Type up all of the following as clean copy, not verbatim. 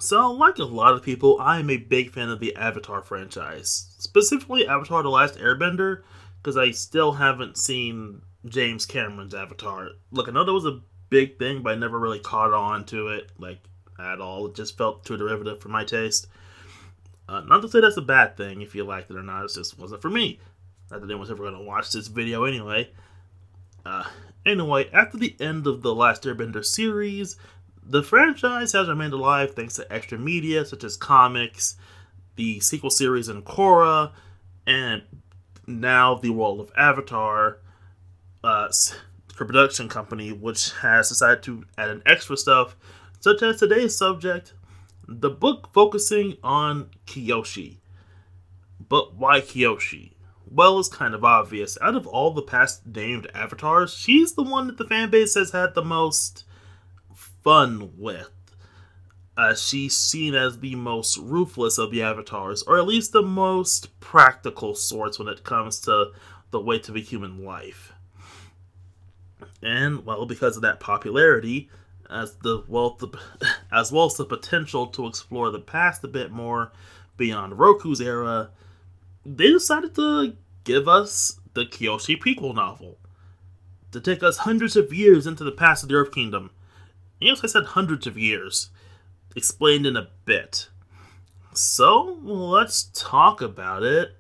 So, like a lot of people, I am a big fan of the Avatar franchise. Specifically, Avatar The Last Airbender, because I still haven't seen James Cameron's Avatar. Look, I know that was a big thing, but I never really caught on to it, at all. It just felt too derivative for my taste. Not to say that's a bad thing if you liked it or not, it just wasn't for me. Not that anyone's ever going to watch this video anyway. Uh, anyway, after the end of the Last Airbender series, the franchise has remained alive thanks to extra media such as comics, the sequel series in Korra, and now the World of Avatar production company, which has decided to add in extra stuff, such as today's subject, the book focusing on Kiyoshi. But why Kiyoshi? Well, it's kind of obvious. Out of all the past named avatars, she's the one that the fanbase has had the most fun with. She's seen as the most ruthless of the avatars, or at least the most practical sorts when it comes to the weight of a human life. And, well, because of that popularity, as well as the potential to explore the past a bit more beyond Roku's era, they decided to give us the Kiyoshi prequel novel. To take us hundreds of years into the past of the Earth Kingdom. Yes, I said hundreds of years. Explained in a bit. So, let's talk about it.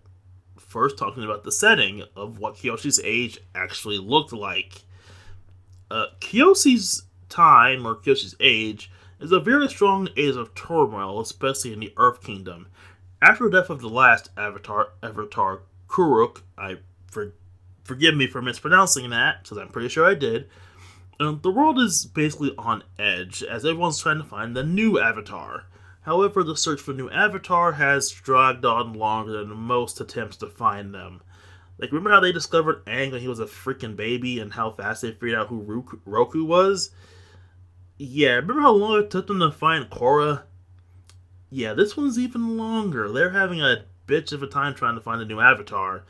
First, talking about the setting of what Kiyoshi's age actually looked like. Kiyoshi's time, or Kiyoshi's age, is a very strong age of turmoil, especially in the Earth Kingdom. After the death of the last Avatar Kuruk, forgive me for mispronouncing that, because I'm pretty sure I did, the world is basically on edge, as everyone's trying to find the new Avatar. However, the search for new Avatar has dragged on longer than most attempts to find them. Remember how they discovered Aang when he was a freaking baby, and how fast they figured out who Roku was? Yeah, remember how long it took them to find Korra? Yeah, this one's even longer. They're having a bitch of a time trying to find a new Avatar,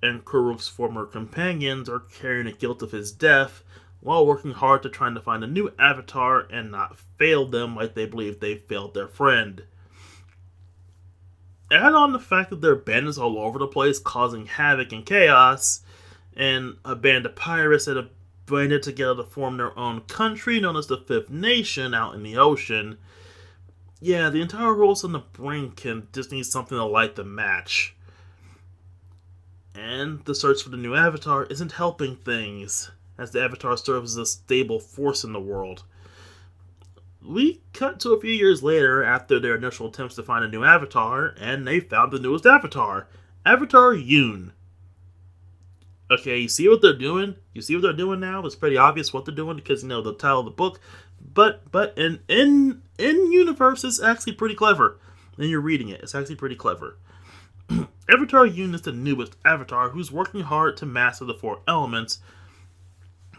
and Kuruk's former companions are carrying the guilt of his death, while working hard to try to find a new Avatar and not fail them like they believe they failed their friend. Add on the fact that there are bandits all over the place causing havoc and chaos, and a band of pirates that have banded together to form their own country known as the Fifth Nation out in the ocean. Yeah, the entire world's on the brink and just needs something to light the match. And the search for the new Avatar isn't helping things, as the Avatar serves as a stable force in the world. We cut to a few years later after their initial attempts to find a new Avatar, and they found the newest Avatar, Avatar Yoon. Okay, you see what they're doing? You see what they're doing now? It's pretty obvious what they're doing because, the title of the book. But in universe, it's actually pretty clever. When you're reading it, it's actually pretty clever. Avatar Yoon is the newest Avatar who's working hard to master the four elements,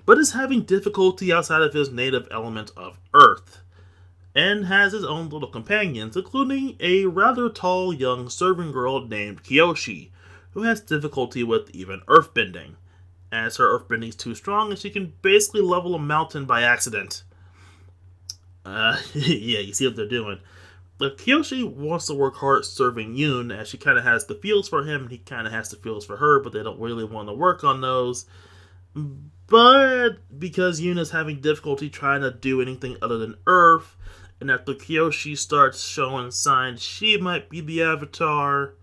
but is having difficulty outside of his native element of Earth, and has his own little companions, including a rather tall young servant girl named Kiyoshi, who has difficulty with even earthbending, as her earthbending is too strong and she can basically level a mountain by accident. Yeah, you see what they're doing. But Kiyoshi wants to work hard serving Yoon, as she kind of has the feels for him, and he kind of has the feels for her, but they don't really want to work on those. But because Yoon is having difficulty trying to do anything other than Earth, and after Kiyoshi starts showing signs she might be the Avatar,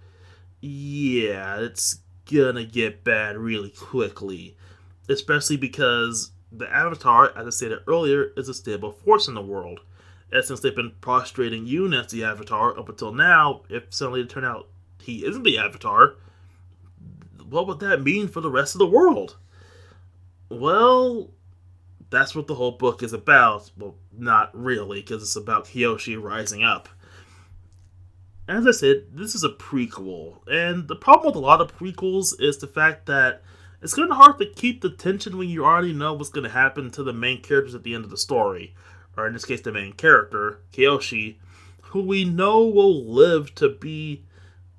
yeah, it's gonna get bad really quickly. Especially because the Avatar, as I stated earlier, is a stable force in the world. And since they've been prostrating Yoon as the Avatar up until now, if suddenly it turned out he isn't the Avatar, what would that mean for the rest of the world? Well, that's what the whole book is about. Well, not really, because it's about Kiyoshi rising up. As I said, this is a prequel, and the problem with a lot of prequels is the fact that it's kind of hard to keep the tension when you already know what's going to happen to the main characters at the end of the story. Or in this case, the main character, Kiyoshi, who we know will live to be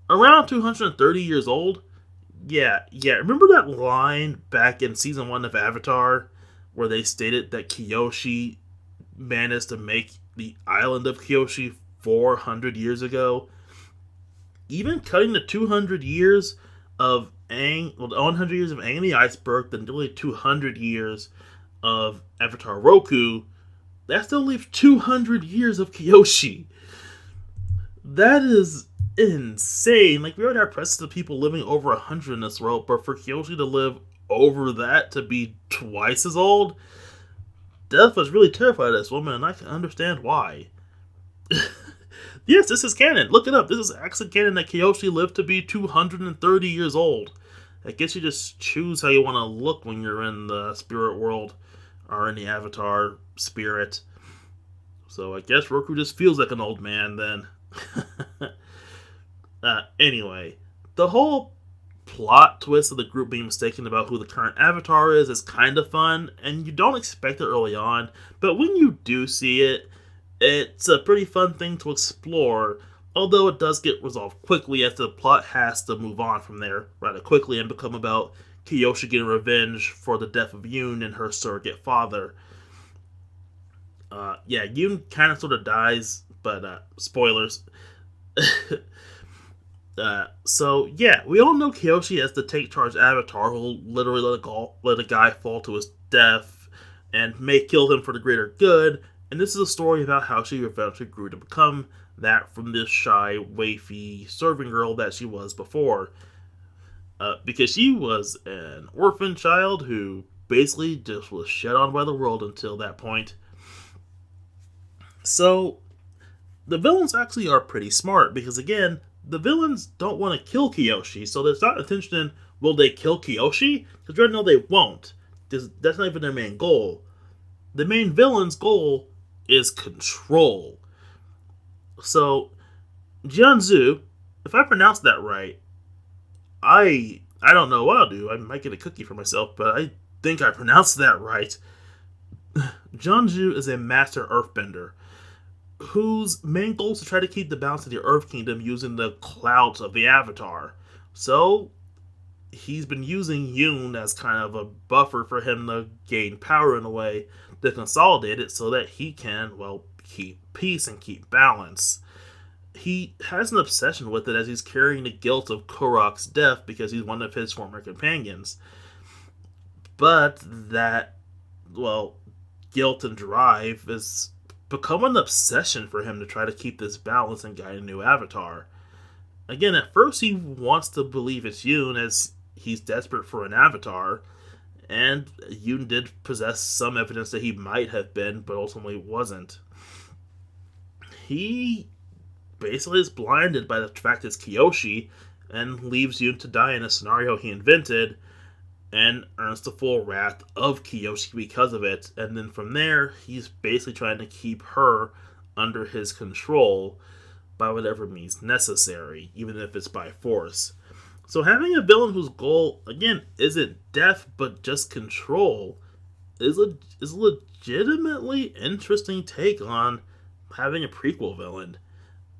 around 230 years old. Yeah, remember that line back in season 1 of Avatar, where they stated that Kiyoshi managed to make the island of Kiyoshi 400 years ago. Even cutting the 200 years of Aang, well, the 100 years of Aang and the Iceberg, then nearly 200 years of Avatar Roku, that still leaves 200 years of Kiyoshi. That is insane. Like, we already have precedents of people living over 100 in this world, but for Kiyoshi to live over that, to be twice as old, Death was really terrified of this woman, and I can understand why. Yes, this is canon. Look it up. This is actually canon that Kiyoshi lived to be 230 years old. I guess you just choose how you want to look when you're in the spirit world or in the Avatar spirit. So I guess Roku just feels like an old man then. Anyway, the whole plot twist of the group being mistaken about who the current Avatar is kind of fun, and you don't expect it early on, but when you do see it, it's a pretty fun thing to explore, although it does get resolved quickly as the plot has to move on from there rather quickly and become about Kiyoshi getting revenge for the death of Yoon and her surrogate father. Yoon kind of sort of dies, but spoilers. We all know Kiyoshi as the take charge Avatar who will literally let a guy fall to his death and may kill him for the greater good. And this is a story about how she eventually grew to become that from this shy, wafy serving girl that she was before. Because she was an orphan child who basically just was shed on by the world until that point. So, the villains actually are pretty smart because, again, the villains don't want to kill Kiyoshi, so there's not attention in, will they kill Kiyoshi? Because right now they won't. That's not even their main goal. The main villain's goal is control. So, Jianzhu, if I pronounce that right, I don't know what I'll do. I might get a cookie for myself, but I think I pronounced that right. Jianzhu is a master earthbender whose main goal is to try to keep the balance of the Earth Kingdom using the clouds of the Avatar. So, he's been using Yoon as kind of a buffer for him to gain power in a way to consolidate it so that he can, keep peace and keep balance. He has an obsession with it as he's carrying the guilt of Kurok's death because he's one of his former companions. But that, guilt and drive is become an obsession for him to try to keep this balance and guide a new Avatar. Again, at first he wants to believe it's Yoon as he's desperate for an Avatar, and Yoon did possess some evidence that he might have been, but ultimately wasn't. He basically is blinded by the fact it's Kiyoshi, and leaves Yoon to die in a scenario he invented, and earns the full wrath of Kiyoshi because of it, and then from there, he's basically trying to keep her under his control by whatever means necessary, even if it's by force. So having a villain whose goal, again, isn't death, but just control, is a legitimately interesting take on having a prequel villain.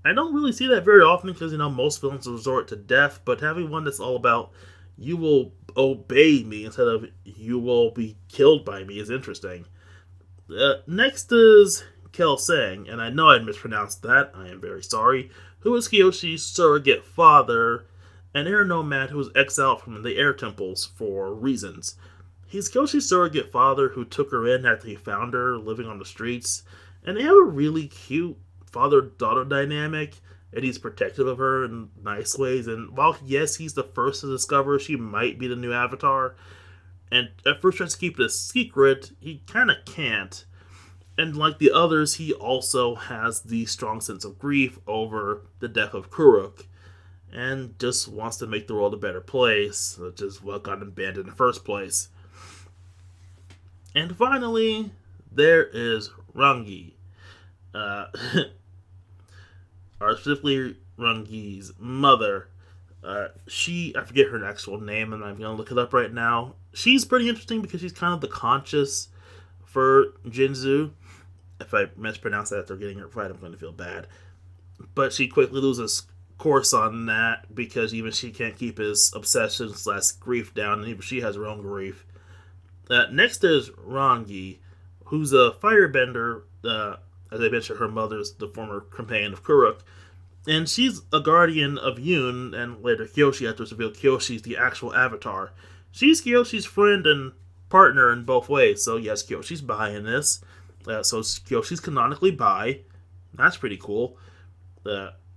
I don't really see that very often because, most villains resort to death, but having one that's all about, you will obey me instead of you will be killed by me is interesting. Next is Kel Sang, and I know I mispronounced that, I am very sorry, who is Kiyoshi's surrogate father, an air nomad who was exiled from the air temples for reasons. He's Kiyoshi's surrogate father who took her in after he found her living on the streets, and they have a really cute father-daughter dynamic, and he's protective of her in nice ways, and while, yes, he's the first to discover she might be the new Avatar, and at first tries to keep it a secret, he kind of can't. And like the others, he also has the strong sense of grief over the death of Kurok, and just wants to make the world a better place, which is what got him banned in the first place. And finally, there is Rangi. Or specifically Rangi's mother. I forget her actual name, and I'm going to look it up right now. She's pretty interesting because she's kind of the conscience for Jinzhu. If I mispronounce that after getting it right, I'm going to feel bad. But she quickly loses course on that because even she can't keep his obsession/grief down, and even she has her own grief. Next is Rangi, who's a firebender As I mentioned, her mother's the former companion of Kuruk. And she's a guardian of Yoon, and later Kiyoshi, after it's revealed Kiyoshi's the actual Avatar. She's Kiyoshi's friend and partner in both ways, so yes, Kiyoshi's bi in this. So Kiyoshi's canonically bi. That's pretty cool.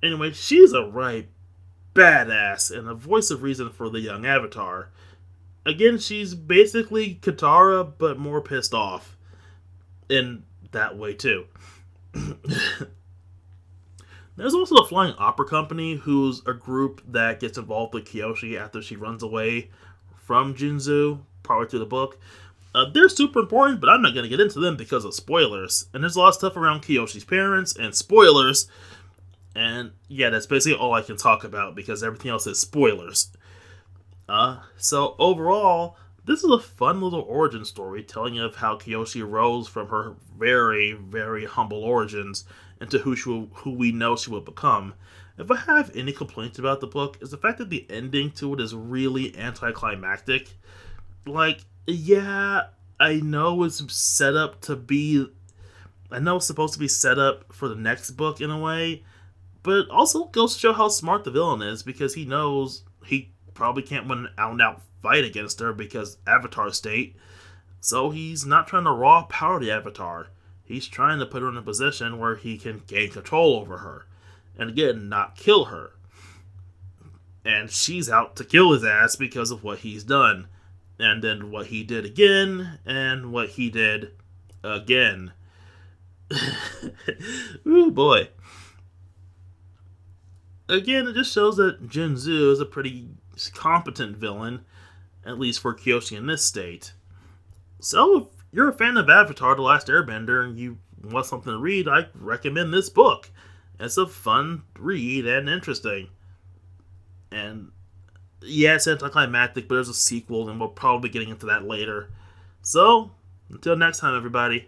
Anyway, she's a right badass and a voice of reason for the young Avatar. Again, she's basically Katara, but more pissed off. In that way, too. There's also the Flying Opera Company, who's a group that gets involved with Kiyoshi after she runs away from Jinzu, prior to the book. They're super important, but I'm not going to get into them because of spoilers. And there's a lot of stuff around Kiyoshi's parents and spoilers. And yeah, that's basically all I can talk about because everything else is spoilers. So overall, this is a fun little origin story telling of how Kiyoshi rose from her very, very humble origins into who we know she will become. If I have any complaints about the book, is the fact that the ending to it is really anticlimactic. Like, yeah, I know it's set up to be. I know it's supposed to be set up for the next book in a way, but it also goes to show how smart the villain is because he knows he probably can't win an out and out fight against her because Avatar state. So he's not trying to raw power the Avatar. He's trying to put her in a position where he can gain control over her. And again, not kill her. And she's out to kill his ass because of what he's done. And then what he did again, and what he did again. Ooh, boy. Again, it just shows that Jinzu is a pretty competent villain, at least for Kiyoshi in this state. So, if you're a fan of Avatar The Last Airbender and you want something to read, I recommend this book. It's a fun read and interesting. And yeah, it's anticlimactic, but there's a sequel, and we'll probably be getting into that later. So, until next time, everybody.